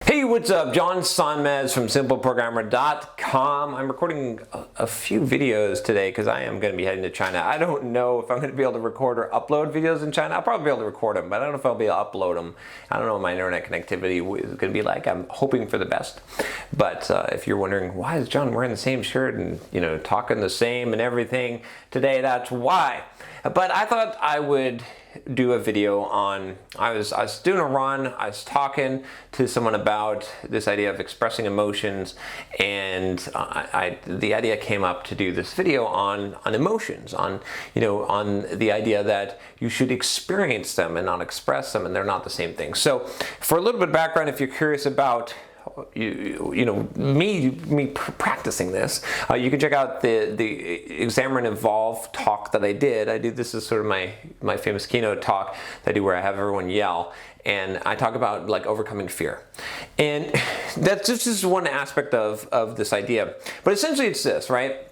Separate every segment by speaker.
Speaker 1: Hey, what's up? John Sonmez from simpleprogrammer.com. I'm recording a few videos today because I am going to be heading to China. I don't know if I'm going to be able to record or upload videos in China. I'll probably be able to record them, but I don't know if I'll be able to upload them. I don't know what my internet connectivity is going to be like. I'm hoping for the best. But if you're wondering, why is John wearing the same shirt and, talking the same and everything today, that's why. But I thought I would do a video on, I was doing a run, I was talking to someone about this idea of expressing emotions, and the idea came up to do this video on emotions, on the idea that you should experience them and not express them, and they're not the same thing. So for a little bit of background, if you're curious about me practicing this, you can check out the Examine and Evolve talk that I did. This is sort of my famous keynote talk that I do where I have everyone yell, and I talk about like overcoming fear. And that's just one aspect of this idea. But essentially it's this, right?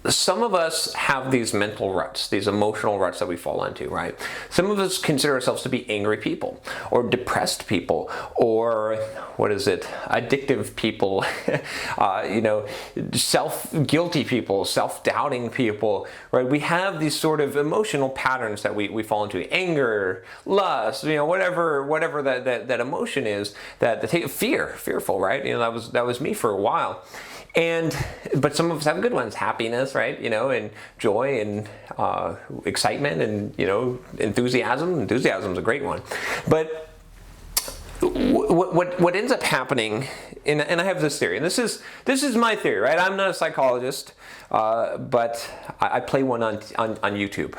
Speaker 1: Some of us have these mental ruts, these emotional ruts that we fall into, right? Some of us consider ourselves to be angry people, or depressed people, or addictive people, self-guilty people, self-doubting people, right? We have these sort of emotional patterns that we fall into: anger, lust, whatever that emotion is, fearful, right? That was me for a while. But some of us have good ones: happiness, right? And joy and excitement and enthusiasm. Enthusiasm is a great one. But what ends up happening, and I have this theory, and this is my theory, right? I'm not a psychologist, but I play one on YouTube.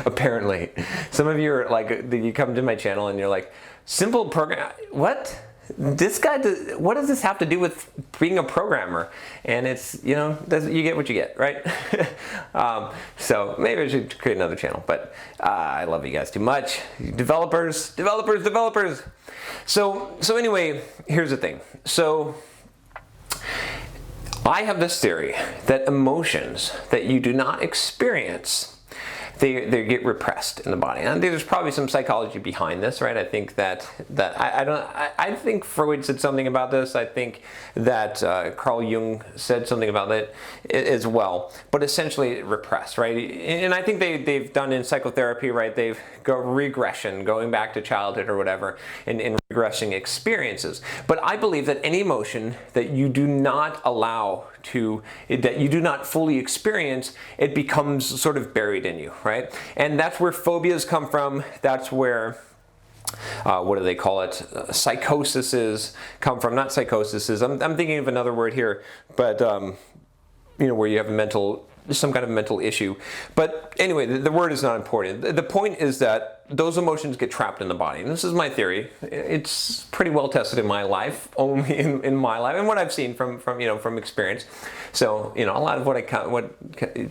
Speaker 1: Apparently, some of you are like, you come to my channel and you're like, simple program, what? This guy, what does this have to do with being a programmer? And it's, you get what you get, right? So maybe I should create another channel, but I love you guys too much. Developers. So anyway, here's the thing. So I have this theory that emotions that you do not experience, they get repressed in the body. And there's probably some psychology behind this, right? I think I think Freud said something about this. I think that Carl Jung said something about it as well. But essentially repressed, right? And I think they've done in psychotherapy, right? They've got regression, going back to childhood or whatever, in regressing experiences. But I believe that any emotion that you do not that you do not fully experience, it becomes sort of buried in you, right? And that's where phobias come from. That's where what do they call it? Psychoses come from. Not psychoses. I'm thinking of another word here, but where you have some kind of mental issue. But anyway, the word is not important. The point is that those emotions get trapped in the body. And this is my theory. It's pretty well tested in my life, only in my life, and what I've seen from experience. So, a lot of what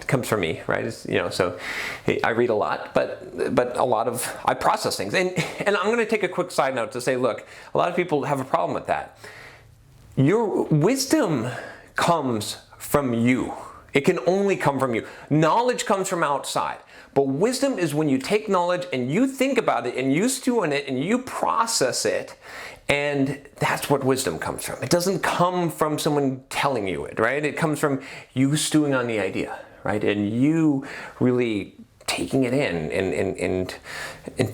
Speaker 1: comes from me, right? Is, so I read a lot, but a lot of, I process things. And I'm going to take a quick side note to say, look, a lot of people have a problem with that. Your wisdom comes from you. It can only come from you. Knowledge comes from outside. But wisdom is when you take knowledge and you think about it and you stew in it and you process it, and that's what wisdom comes from. It doesn't come from someone telling you it, right? It comes from you stewing on the idea, right? And you really taking it in and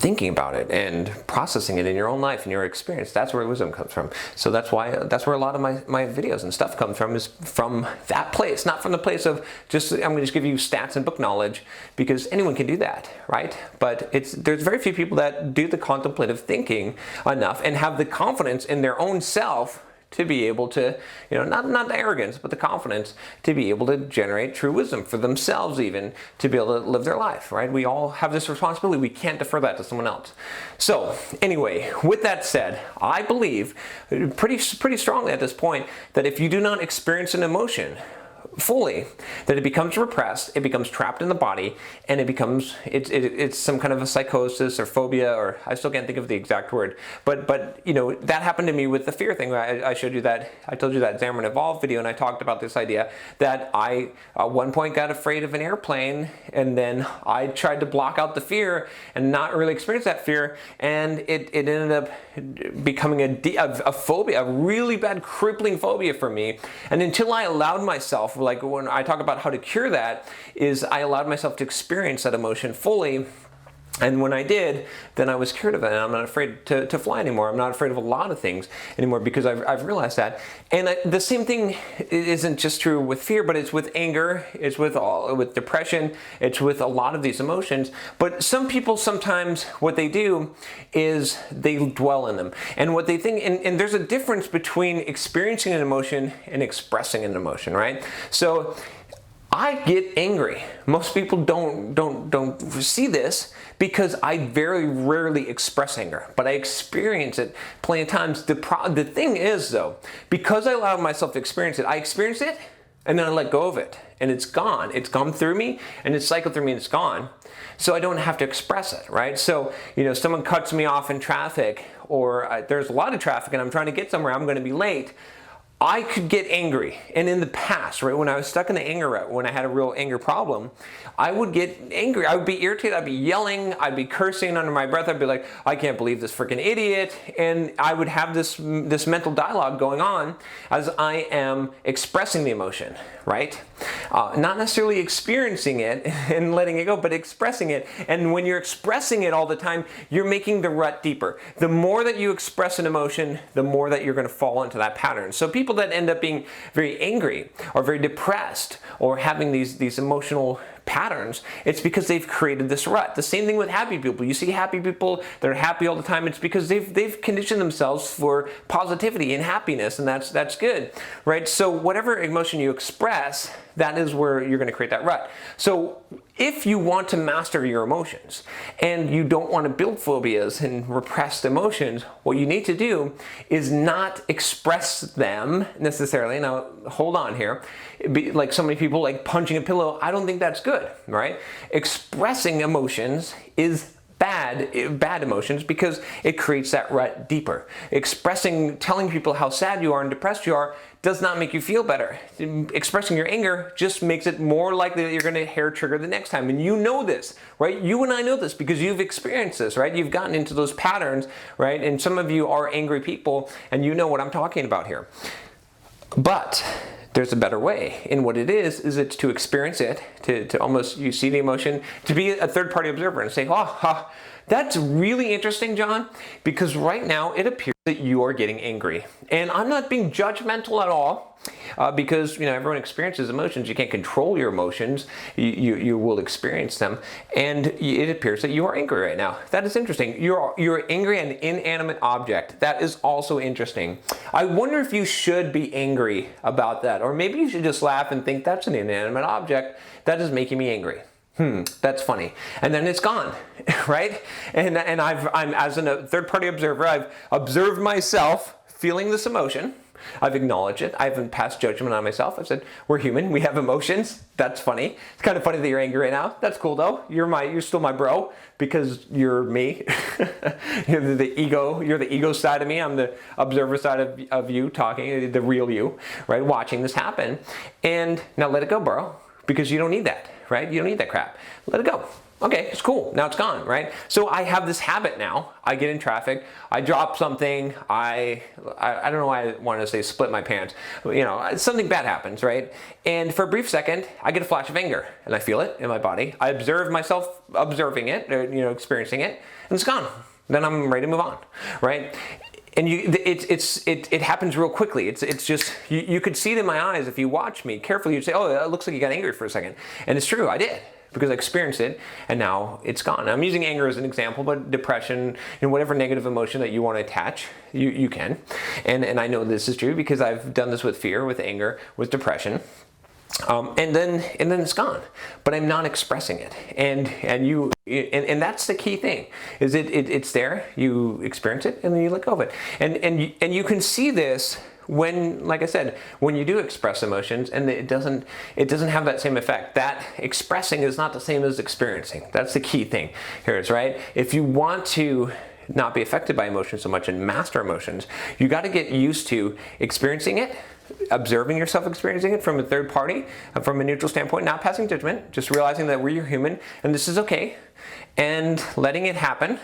Speaker 1: thinking about it and processing it in your own life and your experience. That's where wisdom comes from. So that's where a lot of my videos and stuff comes from, is from that place, not from the place of I'm going to just give you stats and book knowledge, because anyone can do that, right? But there's very few people that do the contemplative thinking enough and have the confidence in their own self to be able to, not the arrogance, but the confidence to be able to generate true wisdom for themselves, even to be able to live their life, right? We all have this responsibility. We can't defer that to someone else. So anyway, with that said, I believe pretty strongly at this point that if you do not experience an emotion, fully, that it becomes repressed, it becomes trapped in the body, and it's some kind of a psychosis or phobia, or I still can't think of the exact word, but that happened to me with the fear thing. I told you that Xamarin Evolve video, and I talked about this idea that I at one point got afraid of an airplane, and then I tried to block out the fear and not really experience that fear, and it ended up becoming a phobia, a really bad crippling phobia for me. And until I allowed myself, like when I talk about how to cure that, is I allowed myself to experience that emotion fully. And when I did, then I was cured of it, and I'm not afraid to fly anymore. I'm not afraid of a lot of things anymore because I've realized that. And the same thing isn't just true with fear, but it's with anger, it's with depression, it's with a lot of these emotions. But some people sometimes, what they do is they dwell in them. And what they think, and there's a difference between experiencing an emotion and expressing an emotion, right? So I get angry. Most people don't see this because I very rarely express anger, but I experience it plenty of times. The thing is, though, because I allowed myself to experience it, I experience it and then I let go of it, and it's gone. It's gone through me, and it's cycled through me, and it's gone. So I don't have to express it, right? So, someone cuts me off in traffic, or there's a lot of traffic and I'm trying to get somewhere, I'm going to be late. I could get angry, and in the past, right, when I was stuck in the anger rut, when I had a real anger problem, I would get angry. I would be irritated. I'd be yelling. I'd be cursing under my breath. I'd be like, I can't believe this freaking idiot. And I would have this mental dialogue going on as I am expressing the emotion, right? Not necessarily experiencing it and letting it go, but expressing it. And when you're expressing it all the time, you're making the rut deeper. The more that you express an emotion, the more that you're going to fall into that pattern. So people that end up being very angry or very depressed or having these emotional patterns, it's because they've created this rut. The same thing with happy people. You see happy people that are happy all the time, it's because they've conditioned themselves for positivity and happiness, and that's good, right? So whatever emotion you express, that is where you're going to create that rut. So if you want to master your emotions and you don't want to build phobias and repressed emotions, what you need to do is not express them necessarily. Now, hold on here. Like so many people like punching a pillow, I don't think that's good, right? Expressing emotions is bad emotions because it creates that rut deeper. Telling people how sad you are and depressed you are does not make you feel better. Expressing your anger just makes it more likely that you're going to hair trigger the next time. And you know this, right? You and I know this because you've experienced this, right? You've gotten into those patterns, right? And some of you are angry people, and you know what I'm talking about here. But there's a better way. And what it is it's to experience it, to almost, you see the emotion, to be a third-party observer and say, that's really interesting, John, because right now it appears that you are getting angry. And I'm not being judgmental at all, because everyone experiences emotions. You can't control your emotions. You will experience them, and it appears that you are angry right now. That is interesting. You're angry at an inanimate object. That is also interesting. I wonder if you should be angry about that, or maybe you should just laugh and think that's an inanimate object that is making me angry. That's funny. And then it's gone, right? And I'm as a third-party observer, I've observed myself feeling this emotion. I've acknowledged it. I haven't passed judgment on myself. I've said, we're human. We have emotions. That's funny. It's kind of funny that you're angry right now. That's cool though. You're still my bro because you're me. You're the ego side of me. I'm the observer side of you talking, the real you, right? Watching this happen. And now let it go, bro, because you don't need that, right? You don't need that crap. Let it go. Okay, it's cool. Now it's gone, right? So I have this habit now. I get in traffic, I drop something, I don't know why I wanted to say split my pants. Something bad happens, right? And for a brief second, I get a flash of anger, and I feel it in my body. I observe myself observing it, experiencing it, and it's gone. Then I'm ready to move on, right? And it happens real quickly. It's just, you could see it in my eyes if you watch me carefully. You'd say, oh, it looks like you got angry for a second. And it's true, I did, because I experienced it, and now it's gone. I'm using anger as an example, but depression, whatever negative emotion that you want to attach, you can. And I know this is true because I've done this with fear, with anger, with depression. And then it's gone, but I'm not expressing it, and that's the key thing. Is it's there, you experience it, and then you let go of it, and you can see this when, like I said, when you do express emotions and it doesn't have that same effect. That expressing is not the same as experiencing. That's the key thing here is, right? If you want to not be affected by emotions so much and master emotions, you got to get used to experiencing it, observing yourself experiencing it from a third party, from a neutral standpoint, not passing judgment, just realizing that we're human and this is okay, and letting it happen,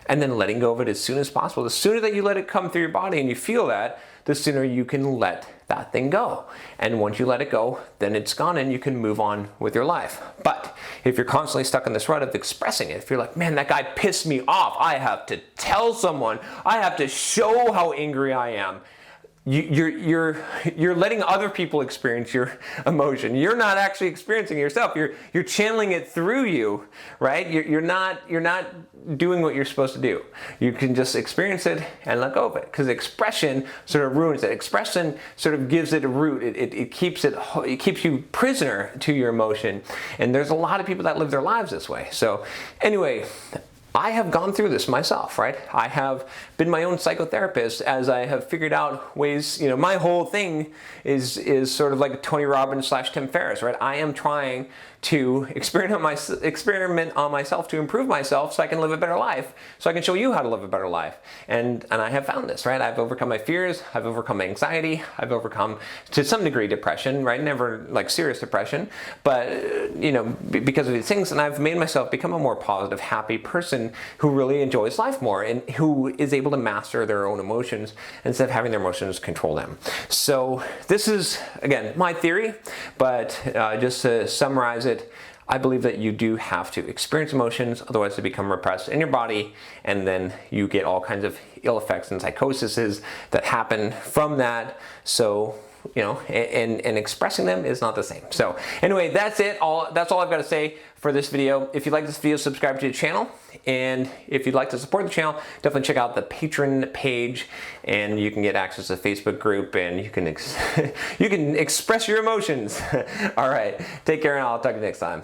Speaker 1: and then letting go of it as soon as possible. The sooner that you let it come through your body and you feel that, the sooner you can let that thing go. And once you let it go, then it's gone and you can move on with your life. But if you're constantly stuck in this rut of expressing it, if you're like, man, that guy pissed me off, I have to tell someone, I have to show how angry I am. You're letting other people experience your emotion. You're not actually experiencing it yourself. You're channeling it through you, right? You're not doing what you're supposed to do. You can just experience it and let go of it, because expression sort of ruins it. Expression sort of gives it a root. It keeps you prisoner to your emotion. And there's a lot of people that live their lives this way. So anyway, I have gone through this myself, right? I have been my own psychotherapist as I have figured out ways, my whole thing is sort of like Tony Robbins / Tim Ferriss, right? I am trying to experiment on myself to improve myself so I can live a better life, so I can show you how to live a better life. And I have found this, right? I've overcome my fears, I've overcome anxiety, I've overcome to some degree depression, right? Never like serious depression, but because of these things, and I've made myself become a more positive, happy person who really enjoys life more and who is able to master their own emotions instead of having their emotions control them. So this is, again, my theory, but just to summarize it, I believe that you do have to experience emotions, otherwise they become repressed in your body, and then you get all kinds of ill effects and psychoses that happen from that. So, and expressing them is not the same. So anyway, that's it. That's all I've got to say for this video. If you like this video, subscribe to the channel. And if you'd like to support the channel, definitely check out the Patreon page, and you can get access to the Facebook group, and you can you can express your emotions. All right, take care, and I'll talk to you next time.